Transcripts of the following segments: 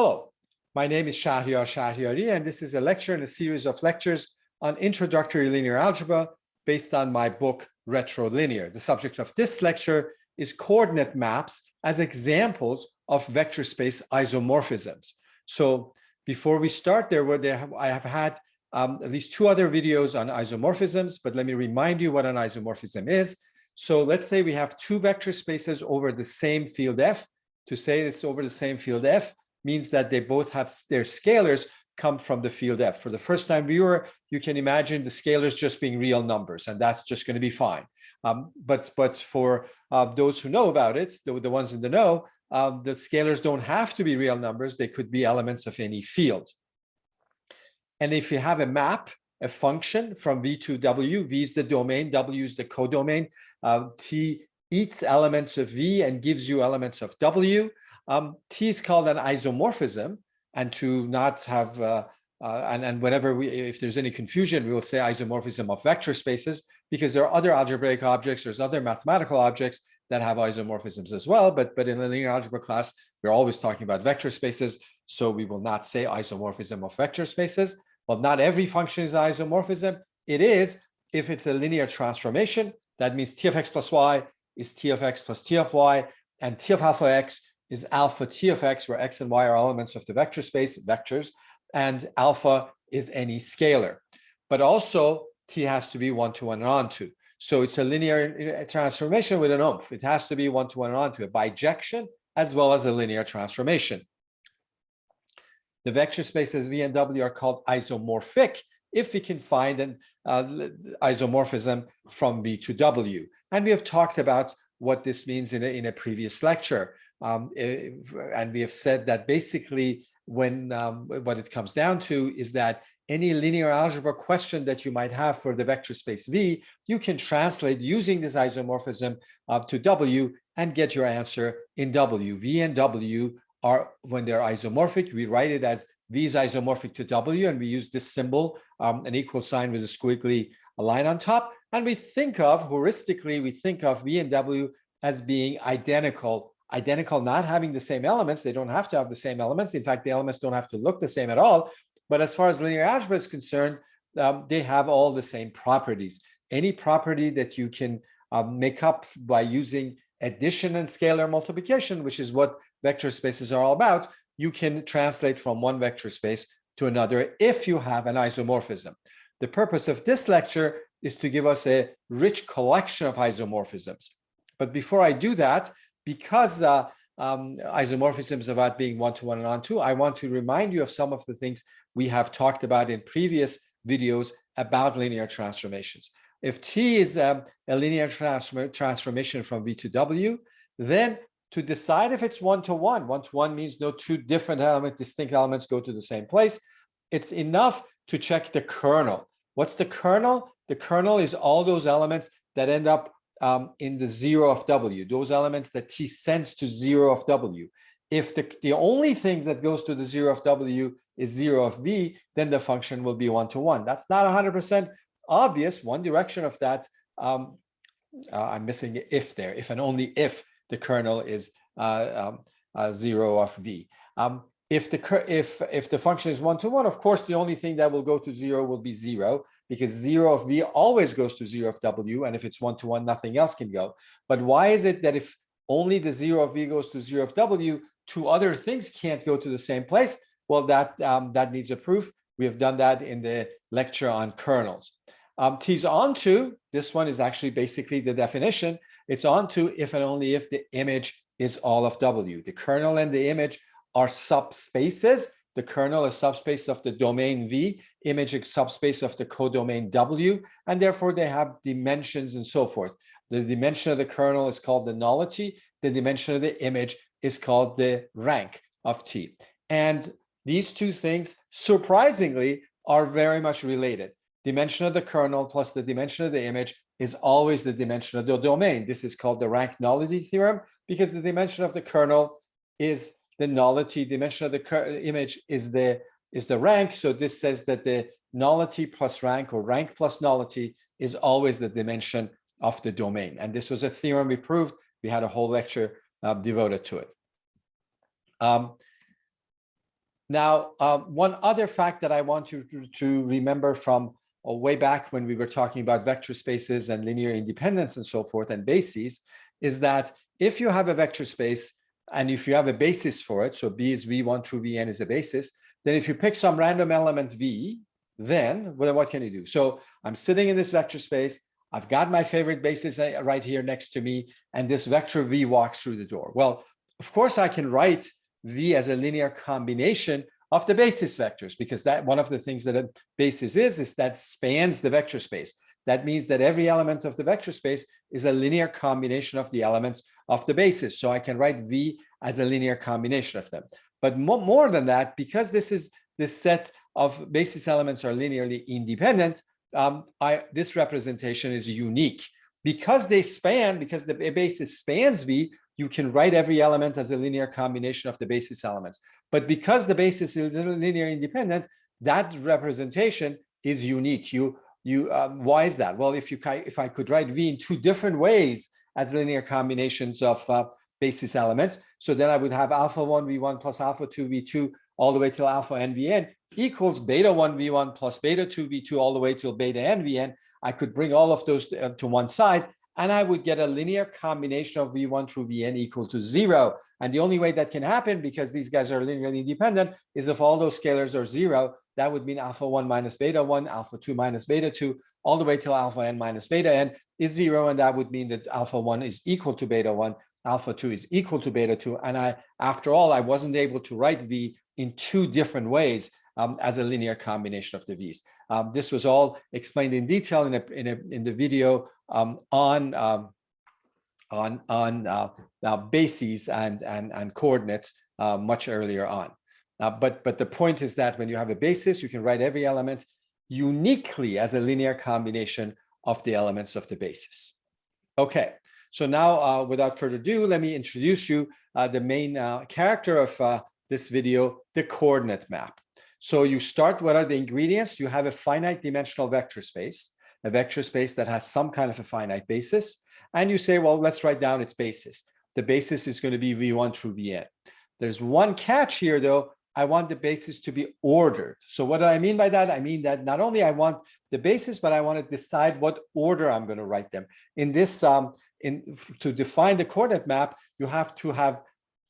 Hello, my name is Shahriari, and this is a lecture in a series of lectures on introductory linear algebra based on my book, Retrolinear. The subject of this lecture is coordinate maps as examples of vector space isomorphisms. So before we start, I have had at least two other videos on isomorphisms, but let me remind you what an isomorphism is. So let's say we have two vector spaces over the same field F. To say it's over the same field F means that they both have their scalars come from the field F. For the first-time viewer, you can imagine the scalars just being real numbers, and that's just going to be fine. But for those who know about it, the ones in the know, the scalars don't have to be real numbers. They could be elements of any field. And if you have a map, a function from V to W, V is the domain, W is the codomain, T eats elements of V and gives you elements of W. T is called an isomorphism, and to not have and whenever if there's any confusion, we will say isomorphism of vector spaces, because there are other algebraic objects, there's other mathematical objects that have isomorphisms as well. But in the linear algebra class, we're always talking about vector spaces, so we will not say isomorphism of vector spaces. Well, not every function is isomorphism. It is if it's a linear transformation. That means T of x plus y is T of x plus T of y, and T of alpha x is alpha T of x, where x and y are elements of the vector space, vectors, and alpha is any scalar. But also, T has to be one-to-one and onto. So it's a linear transformation with an oomph. It has to be one-to-one and onto, a bijection, as well as a linear transformation. The vector spaces V and W are called isomorphic if we can find an isomorphism from V to W. And we have talked about what this means in a previous lecture. And we have said that basically when what it comes down to is that any linear algebra question that you might have for the vector space V, you can translate using this isomorphism to W and get your answer in W. V and W are, when they're isomorphic, we write it as V is isomorphic to W, and we use this symbol, an equal sign with a squiggly line on top. And we think of, heuristically, we think of V and W as being identical, not having the same elements. They don't have to have the same elements. In fact, the elements don't have to look the same at all. But as far as linear algebra is concerned, they have all the same properties. Any property that you can make up by using addition and scalar multiplication, which is what vector spaces are all about, you can translate from one vector space to another if you have an isomorphism. The purpose of this lecture is to give us a rich collection of isomorphisms. But before I do that, because isomorphisms are about being one-to-one and onto, I want to remind you of some of the things we have talked about in previous videos about linear transformations. If T is a linear transformation from V to W, then to decide if it's one-to-one, one-to-one means no two different elements, distinct elements go to the same place. It's enough to check the kernel. What's the kernel? The kernel is all those elements that end up in the zero of W, those elements that T sends to zero of W. If the only thing that goes to the zero of W is zero of V, then the function will be one-to-one. That's not 100% obvious. One direction of that, I'm missing an if there, if and only if the kernel is zero of V. If the function is one-to-one, of course, the only thing that will go to zero will be zero, because zero of V always goes to zero of W, and if it's one-to-one, nothing else can go. But why is it that if only the zero of V goes to zero of W, two other things can't go to the same place? Well, that needs a proof. We have done that in the lecture on kernels. T's onto, this one is actually basically the definition. It's onto if and only if the image is all of W. The kernel and the image are subspaces. The kernel is subspace of the domain V, image is subspace of the codomain W, and therefore they have dimensions and so forth. The dimension of the kernel is called the nullity. The dimension of the image is called the rank of T. And these two things, surprisingly, are very much related. Dimension of the kernel plus the dimension of the image is always the dimension of the domain. This is called the Rank-Nullity Theorem, because the dimension of the kernel is the nullity, dimension of the image is the rank. So this says that the nullity plus rank, or rank plus nullity, is always the dimension of the domain. And this was a theorem we proved. We had a whole lecture devoted to it. Now, one other fact that I want you to remember from way back when we were talking about vector spaces and linear independence and so forth and bases is that if you have a vector space and if you have a basis for it, so B is V1 through Vn is a basis, then if you pick some random element V, then well, what can you do? So I'm sitting in this vector space. I've got my favorite basis right here next to me, and this vector V walks through the door. Well, of course, I can write V as a linear combination of the basis vectors, because that one of the things that a basis is that spans the vector space. That means that every element of the vector space is a linear combination of the elements of the basis. So I can write V as a linear combination of them. But more than that, because this set of basis elements are linearly independent, this representation is unique. Because they span, because the basis spans V, you can write every element as a linear combination of the basis elements. But because the basis is linear independent, that representation is unique. Why is that? Well, if I could write V in two different ways as linear combinations of basis elements, so then I would have alpha 1 V1 plus alpha 2 V2 all the way till alpha n Vn equals beta 1 V1 plus beta 2 V2 all the way till beta n Vn. I could bring all of those to one side, and I would get a linear combination of V1 through Vn equal to 0. And the only way that can happen, because these guys are linearly independent, is if all those scalars are 0. That would mean alpha 1 minus beta 1, alpha 2 minus beta 2, all the way till alpha n minus beta n is 0. And that would mean that alpha 1 is equal to beta 1, alpha 2 is equal to beta 2. And after all, I wasn't able to write V in two different ways as a linear combination of the V's. This was all explained in detail in the video on bases and coordinates much earlier on. But the point is that when you have a basis, you can write every element uniquely as a linear combination of the elements of the basis. Okay, so now without further ado, let me introduce you the main character of this video, the coordinate map. So you start, what are the ingredients? You have a finite dimensional vector space, a vector space that has some kind of a finite basis. And you say, well, let's write down its basis. The basis is going to be V1 through Vn. There's one catch here, though. I want the basis to be ordered. So what do I mean by that? I mean that not only I want the basis, but I want to decide what order I'm going to write them. In this, to define the coordinate map, you have to have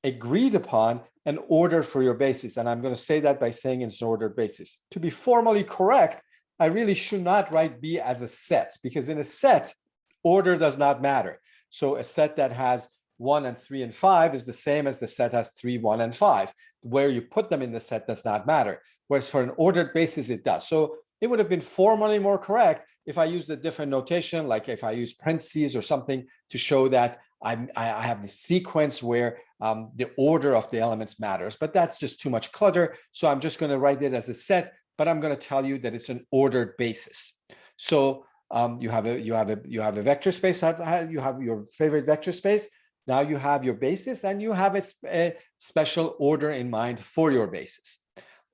agreed upon an order for your basis. And I'm going to say that by saying it's an ordered basis. To be formally correct, I really should not write B as a set, because in a set, order does not matter. So a set that has 1 and 3 and 5 is the same as the set has 3, 1, and 5. Where you put them in the set does not matter. Whereas for an ordered basis, it does. So it would have been formally more correct if I used a different notation, like if I use parentheses or something to show that I have the sequence where the order of the elements matters. But that's just too much clutter. So I'm just going to write it as a set, but I'm going to tell you that it's an ordered basis. So you have a vector space. You have your favorite vector space. Now you have your basis, and you have a special order in mind for your basis.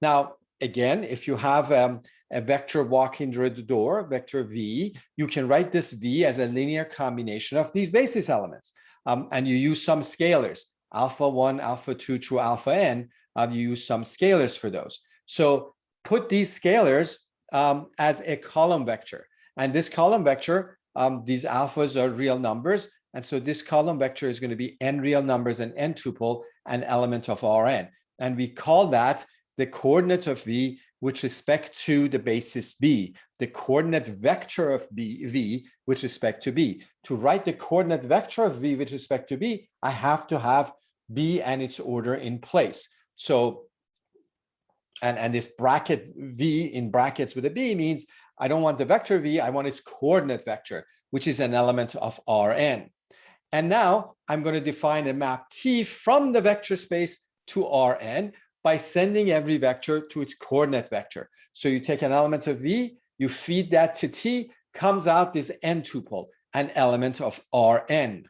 Now, again, if you have a vector walking through the door, vector V, you can write this V as a linear combination of these basis elements. And you use some scalars, alpha 1, alpha 2 through alpha n. You use some scalars for those. So put these scalars as a column vector. And this column vector, these alphas are real numbers. And so this column vector is going to be n real numbers and n tuple, an element of Rn. And we call that the coordinate of V with respect to the basis B, the coordinate vector of V with respect to B. To write the coordinate vector of V with respect to B, I have to have B and its order in place. So, and this bracket V in brackets with a B means I don't want the vector V, I want its coordinate vector, which is an element of Rn. And now I'm going to define a map T from the vector space to Rn by sending every vector to its coordinate vector. So you take an element of V, you feed that to T, comes out this n tuple, an element of Rn.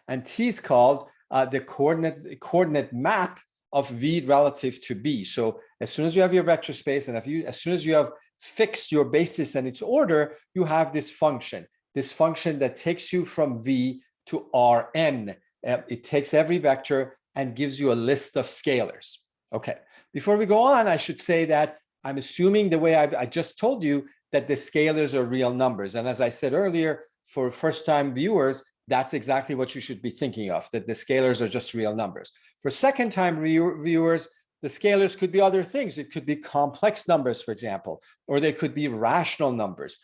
And T is called the coordinate map of V relative to B. So as soon as you have your vector space, and as soon as you have fixed your basis and its order, you have this function that takes you from V to Rn. It takes every vector and gives you a list of scalars. Okay, before we go on, I should say that I'm assuming the way I just told you that the scalars are real numbers. And as I said earlier, for first-time viewers, that's exactly what you should be thinking of, that the scalars are just real numbers. For second-time viewers, the scalars could be other things. It could be complex numbers, for example, or they could be rational numbers,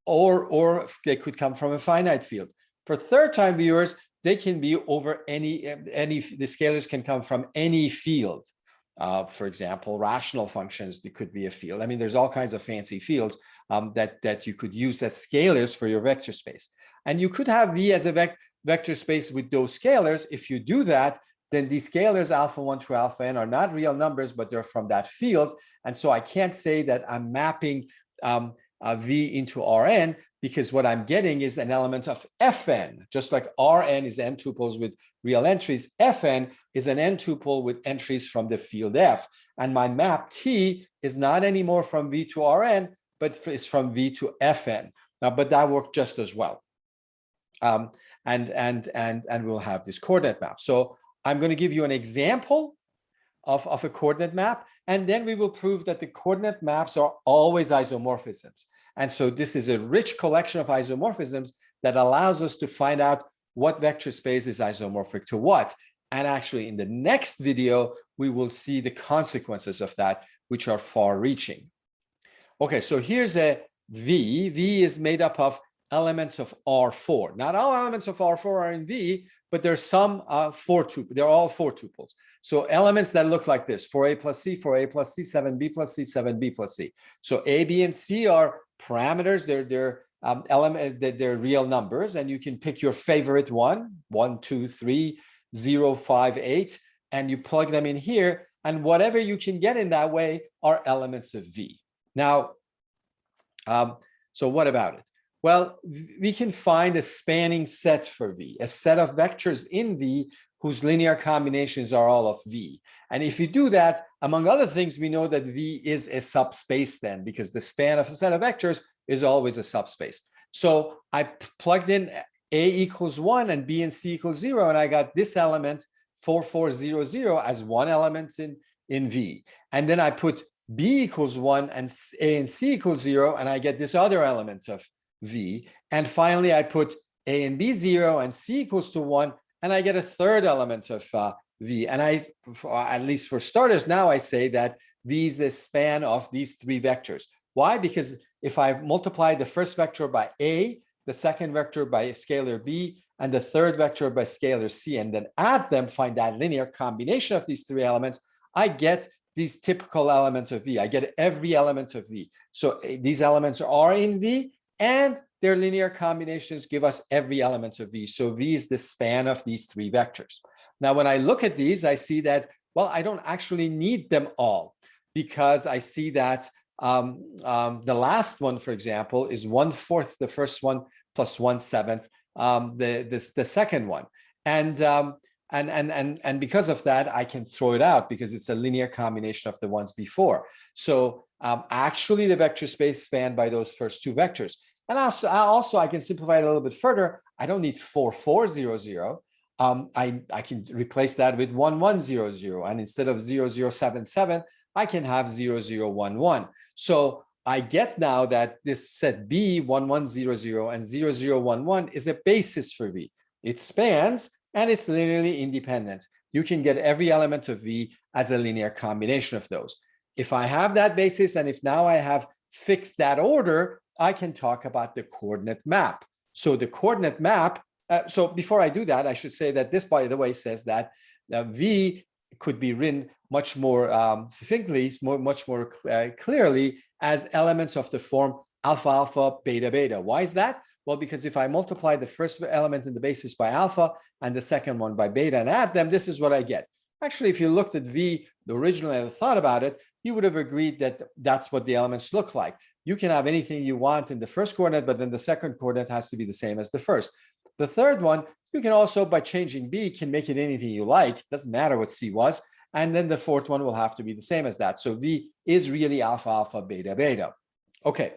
or they could come from a finite field. For third-time viewers, they can be over the scalars can come from any field. For example, rational functions, it could be a field. I mean, there's all kinds of fancy fields that you could use as scalars for your vector space. And you could have V as a vector space with those scalars. If you do that, then these scalars alpha 1 through alpha n are not real numbers, but they're from that field. And so I can't say that I'm mapping V into Rn, because what I'm getting is an element of Fn. Just like Rn is n tuples with real entries, Fn is an n tuple with entries from the field F. And my map T is not anymore from V to Rn, but it's from V to Fn. Now, but that worked just as well. And we'll have this coordinate map. So I'm going to give you an example of a coordinate map, and then we will prove that the coordinate maps are always isomorphisms. And so this is a rich collection of isomorphisms that allows us to find out what vector space is isomorphic to what. And actually, in the next video, we will see the consequences of that, which are far-reaching. Okay, so here's a V. V is made up of elements of R4. Not all elements of R4 are in V, but there's some 4 tuples. They're all 4 tuples. So elements that look like this: 4a plus c, 4a plus c, 7b plus c, 7b plus c. So a, b, and c are parameters. They're real numbers, and you can pick your favorite one: 1, 2, 3, 0, 5, 8, and you plug them in here, and whatever you can get in that way are elements of V. Now, so what about it? Well, we can find a spanning set for V, a set of vectors in V whose linear combinations are all of V. And if you do that, among other things, we know that V is a subspace then, because the span of a set of vectors is always a subspace. So I plugged in A equals 1 and B and C equals 0, and I got this element 4, 4, 0, 0 as one element in V. And then I put B equals 1 and A and C equals 0, and I get this other element of V. And finally, I put A and B 0 and C equals to 1, and I get a third element of V. And at least for starters, now I say that V is the span of these 3 vectors. Why? Because if I multiply the first vector by A, the second vector by scalar B, and the third vector by scalar C, and then add them, find that linear combination of these 3 elements, I get these typical elements of V. I get every element of V. So these elements are in V, and their linear combinations give us every element of V. So V is the span of these 3 vectors. Now, when I look at these, I see that, well, I don't actually need them all, because I see that the last one, for example, is 1/4 the first one plus 1/7 the second one. And because of that, I can throw it out because it's a linear combination of the ones before. So actually, the vector space spanned by those first 2 vectors. And also I can simplify it a little bit further. I don't need 4, 4, 0, 0. I can replace that with 1, 1, 0, 0. And instead of 0, 0, 7, 7, I can have 0, 0, 1, 1. So I get now that this set B, 1, 1, 0, 0, and 0, 0, 1, 1 is a basis for V. It spans, and it's linearly independent. You can get every element of V as a linear combination of those. If I have that basis, and if now I have fixed that order, I can talk about the coordinate map. So the coordinate map, so before I do that, I should say that this, by the way, says that V could be written much more succinctly, much more clearly as elements of the form alpha, alpha, beta, beta. Why is that? Well, because if I multiply the first element in the basis by alpha and the second one by beta and add them, this is what I get. Actually, if you looked at V originally and thought about it, you would have agreed that that's what the elements look like. You can have anything you want in the first coordinate, but then the second coordinate has to be the same as the first. The third one, you can also, by changing B, can make it anything you like. Doesn't matter what C was. And then the fourth one will have to be the same as that. So V is really alpha, alpha, beta, beta. Okay.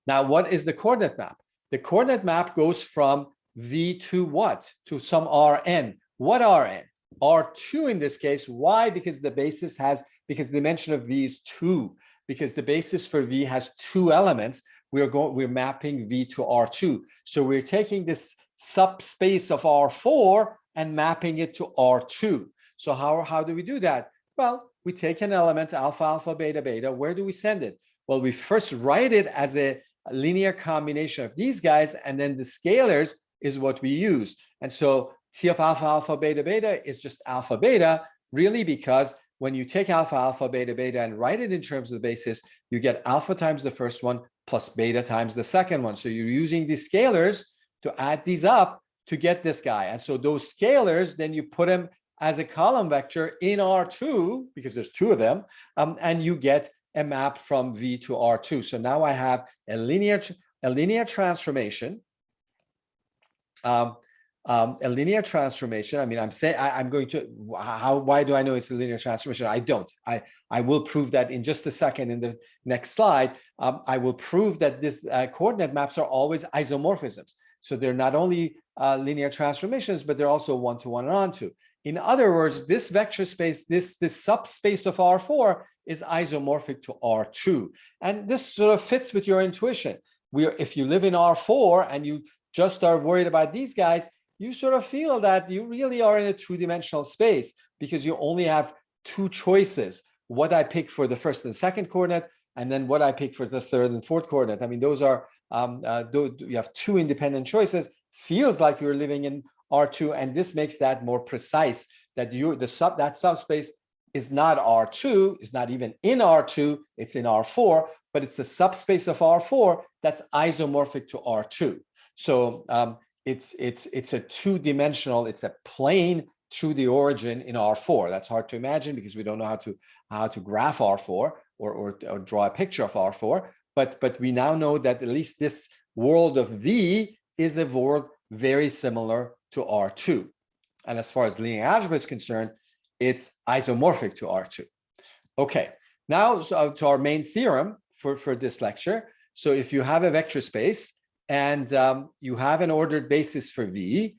Now, what is the coordinate map? The coordinate map goes from V to what? To some Rn. What Rn? R2 in this case. Why? Because the basis has, because the dimension of V is 2, because the basis for V has 2 elements. We're mapping V to R2. So we're taking this subspace of R4 and mapping it to R2. So how do we do that? Well, we take an element, alpha, alpha, beta, beta. Where do we send it? Well, we first write it as a linear combination of these guys, and then the scalars is what we use. And so T of alpha, alpha, beta, beta is just alpha, beta, really, because when you take alpha, alpha, beta, beta and write it in terms of the basis, you get alpha times the first one plus beta times the second one. So you're using these scalars to add these up to get this guy. And so those scalars, then you put them as a column vector in R2, because there's 2 of them, and you get a map from V to R2. So now I have a linear transformation. A linear transformation. I mean, I'm saying I'm going to, why do I know it's a linear transformation? I don't. I will prove that in just a second in the next slide. I will prove that this coordinate maps are always isomorphisms. So they're not only linear transformations, but they're also one-to-one and onto. In other words, this vector space, this subspace of R4 is isomorphic to R2. And this sort of fits with your intuition. If you live in R4 and you just are worried about these guys, you sort of feel that you really are in a 2-dimensional space because you only have 2 choices, what I pick for the first and second coordinate, and then what I pick for the third and fourth coordinate. I mean, those are, you have 2 independent choices. Feels like you're living in R2, and this makes that more precise, that that subspace is not R2, is not even in R2, it's in R4, but it's the subspace of R4 that's isomorphic to R2. So it's a 2-dimensional, it's a plane through the origin in R4. That's hard to imagine because we don't know how to graph R4 or draw a picture of R4. But we now know that at least this world of V is a world very similar to R2. And as far as linear algebra is concerned, it's isomorphic to R2. Okay, now to our main theorem for this lecture. So if you have a vector space and you have an ordered basis for V,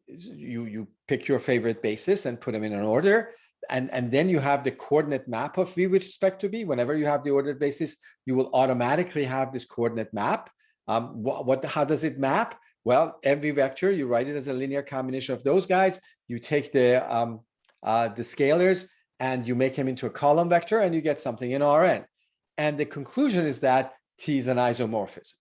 you pick your favorite basis and put them in an order. And then you have the coordinate map of V with respect to V. Whenever you have the ordered basis, you will automatically have this coordinate map. How does it map? Well, every vector, you write it as a linear combination of those guys. You take the scalars and you make them into a column vector and you get something in Rn. And the conclusion is that T is an isomorphism.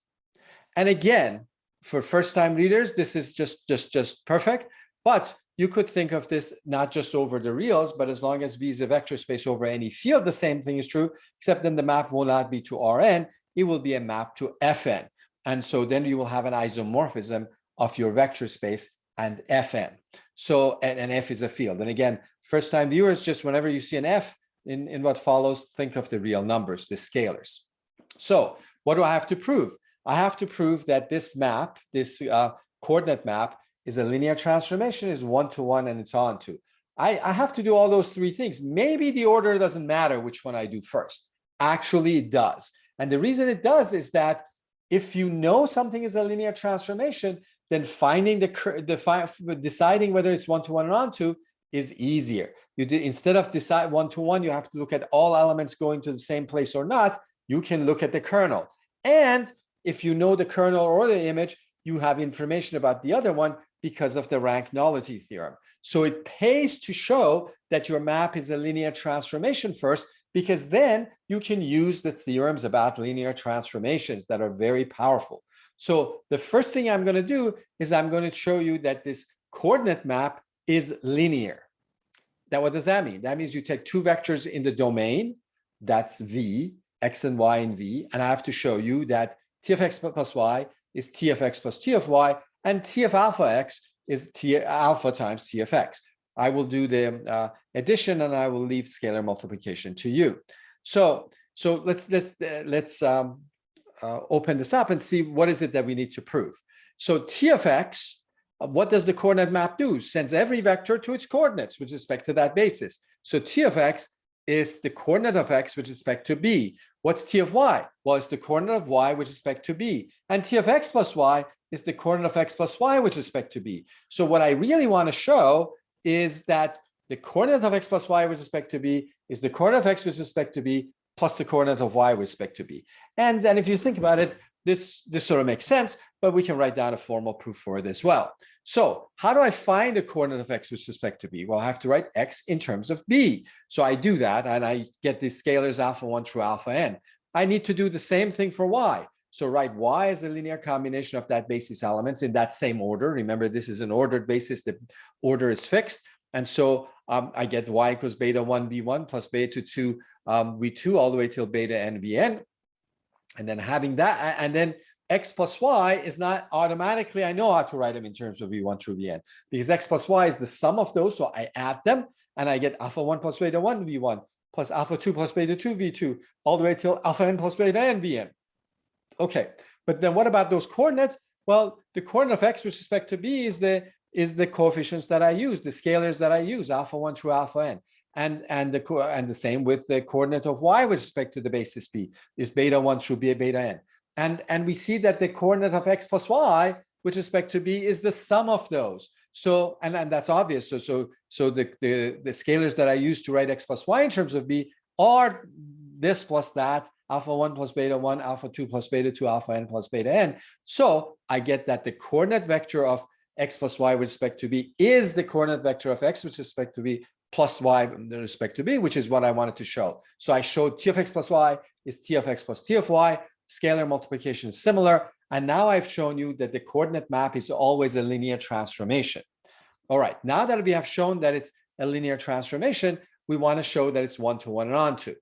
And again, for first-time readers, this is just perfect. But you could think of this not just over the reals, but as long as V is a vector space over any field, the same thing is true, except then the map will not be to Rn, it will be a map to Fn. And so then you will have an isomorphism of your vector space and Fn. So, and F is a field. And again, first-time viewers, just whenever you see an F in what follows, think of the real numbers, the scalars. So what do I have to prove? I have to prove that this map, this coordinate map, is a linear transformation, is one-to-one, and it's onto. I have to do all those 3 things. Maybe the order doesn't matter which one I do first. Actually, it does. And the reason it does is that if you know something is a linear transformation, then finding deciding whether it's one-to-one or onto is easier. Instead of decide one-to-one, you have to look at all elements going to the same place or not. You can look at the kernel. And if you know the kernel or the image, you have information about the other one because of the Rank-Nullity Theorem. So it pays to show that your map is a linear transformation first, because then you can use the theorems about linear transformations that are very powerful. So the first thing I'm going to do is I'm going to show you that this coordinate map is linear. Now, what does that mean? That means you take 2 vectors in the domain, that's V, X and Y in V, and I have to show you that T of X plus Y is T of X plus T of Y, and T of alpha X is T alpha times T of X. I will do the addition and I will leave scalar multiplication to you. So let's open this up and see what is it that we need to prove. So T of X, what does the coordinate map do? Sends every vector to its coordinates with respect to that basis. So T of X is the coordinate of X with respect to B. What's T of Y? Well, it's the coordinate of Y with respect to B. And T of X plus Y is the coordinate of X plus Y with respect to B. So what I really want to show is that the coordinate of x plus y with respect to b is the coordinate of x with respect to b plus the coordinate of y with respect to b. And then if you think about it, this sort of makes sense, but we can write down a formal proof for it as well. So how do I find the coordinate of x with respect to b? Well, I have to write x in terms of b. So I do that, and I get these scalars alpha 1 through alpha n. I need to do the same thing for y. So write y as a linear combination of that basis elements in that same order. Remember, this is an ordered basis. The order is fixed. And so I get y equals beta 1 v1 plus beta 2 v2 all the way till beta n vn. And then having that, and then x plus y is not automatically, I know how to write them in terms of v1 through vn, because x plus y is the sum of those. So I add them and I get alpha 1 plus beta 1 v1 plus alpha 2 plus beta 2 v2 all the way till alpha n plus beta n vn. Okay, but then what about those coordinates? Well, the coordinate of x with respect to b is the coefficients that I use, the scalars that I use, alpha 1 through alpha n. And the same with the coordinate of y with respect to the basis b is beta 1 through beta n. And we see that the coordinate of x plus y with respect to b is the sum of those. So and that's obvious. So the scalars that I use to write x plus y in terms of b are this plus that, alpha 1 plus beta 1, alpha 2 plus beta 2, alpha n plus beta n. So I get that the coordinate vector of x plus y with respect to b is the coordinate vector of x with respect to b plus y with respect to b, which is what I wanted to show. So I showed t of x plus y is t of x plus t of y. Scalar multiplication is similar. And now I've shown you that the coordinate map is always a linear transformation. All right, now that we have shown that it's a linear transformation, we want to show that it's one-to-one and onto.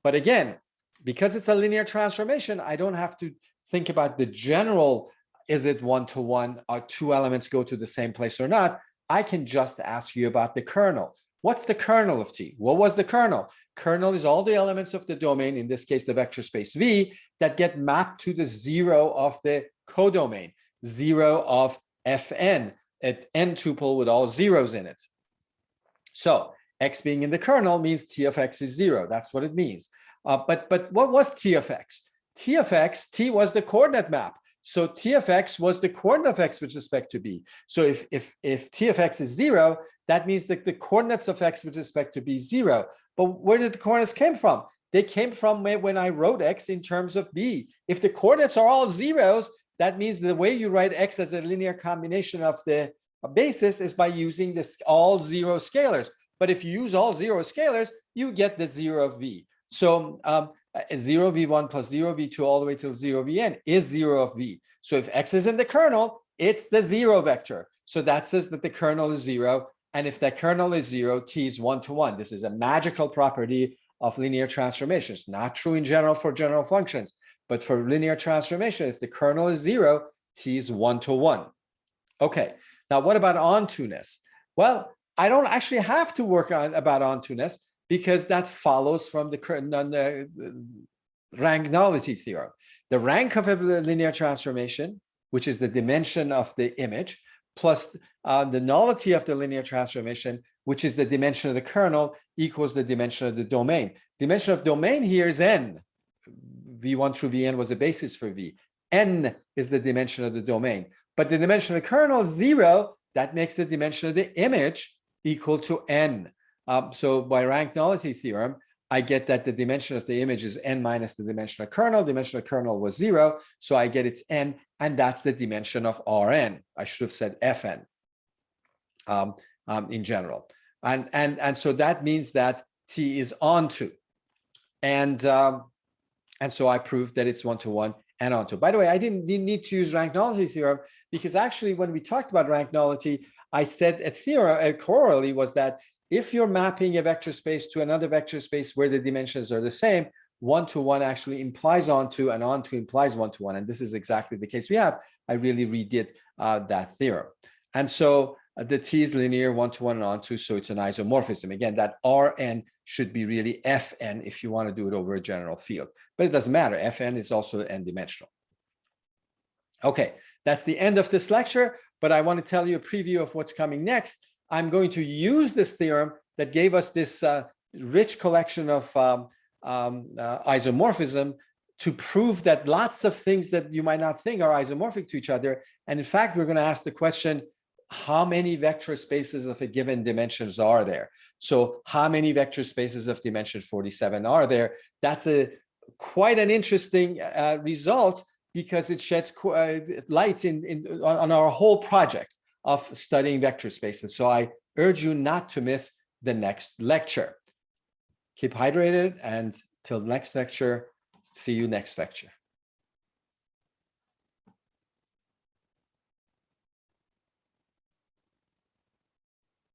But again, because it's a linear transformation, I don't have to think about the general, is it one-to-one, or two elements go to the same place or not. I can just ask you about the kernel. What's the kernel of T? What was the kernel? Kernel is all the elements of the domain, in this case, the vector space V, that get mapped to the zero of the codomain, zero of Fn, an n tuple with all zeros in it. So x being in the kernel means T of x is zero. That's what it means. But what was T of x? T of x, T was the coordinate map. So T of x was the coordinate of x with respect to b. So if T of x is zero, that means that the coordinates of x with respect to b is zero. But where did the coordinates came from? They came from when I wrote x in terms of b. If the coordinates are all zeros, that means the way you write x as a linear combination of the basis is by using this all zero scalars. But if you use all zero scalars, you get the zero of v. So 0 v1 plus 0 v2 all the way till 0 vn is 0 of v. So if x is in the kernel, it's the zero vector. So that says that the kernel is zero. And if that kernel is zero, T is one-to-one. This is a magical property of linear transformations. Not true in general for general functions, but for linear transformation, if the kernel is zero, T is one-to-one. Okay, now what about onto-ness? Well, I don't actually have to work on about onto-ness because that follows from the Rank-Nullity Theorem. The rank of a linear transformation, which is the dimension of the image, plus the nullity of the linear transformation, which is the dimension of the kernel, equals the dimension of the domain. Dimension of domain here is n. v1 through vn was the basis for v. N is the dimension of the domain. But the dimension of the kernel is zero. That makes the dimension of the image equal to n. So by Rank-Nullity Theorem, I get that the dimension of the image is n minus the dimension of kernel. Dimension of kernel was zero, so I get its n, and that's the dimension of Rn. I should have said Fn in general. And so that means that T is onto. And so I proved that it's one-to-one and onto. By the way, I didn't need to use Rank-Nullity Theorem because actually when we talked about rank nullity, I said a corollary was that if you're mapping a vector space to another vector space where the dimensions are the same, one-to-one actually implies onto, and onto implies one-to-one. And this is exactly the case we have. I really redid that theorem. And so the T is linear, one-to-one and onto, so it's an isomorphism. Again, that Rn should be really Fn if you want to do it over a general field. But it doesn't matter. Fn is also n-dimensional. Okay, that's the end of this lecture, but I want to tell you a preview of what's coming next. I'm going to use this theorem that gave us this rich collection of isomorphism to prove that lots of things that you might not think are isomorphic to each other. And in fact, we're going to ask the question, how many vector spaces of a given dimensions are there. So how many vector spaces of dimension 47 are there? That's quite an interesting result, because it sheds light on our whole project of studying vector spaces. So I urge you not to miss the next lecture. Keep hydrated, and till next lecture, see you next lecture.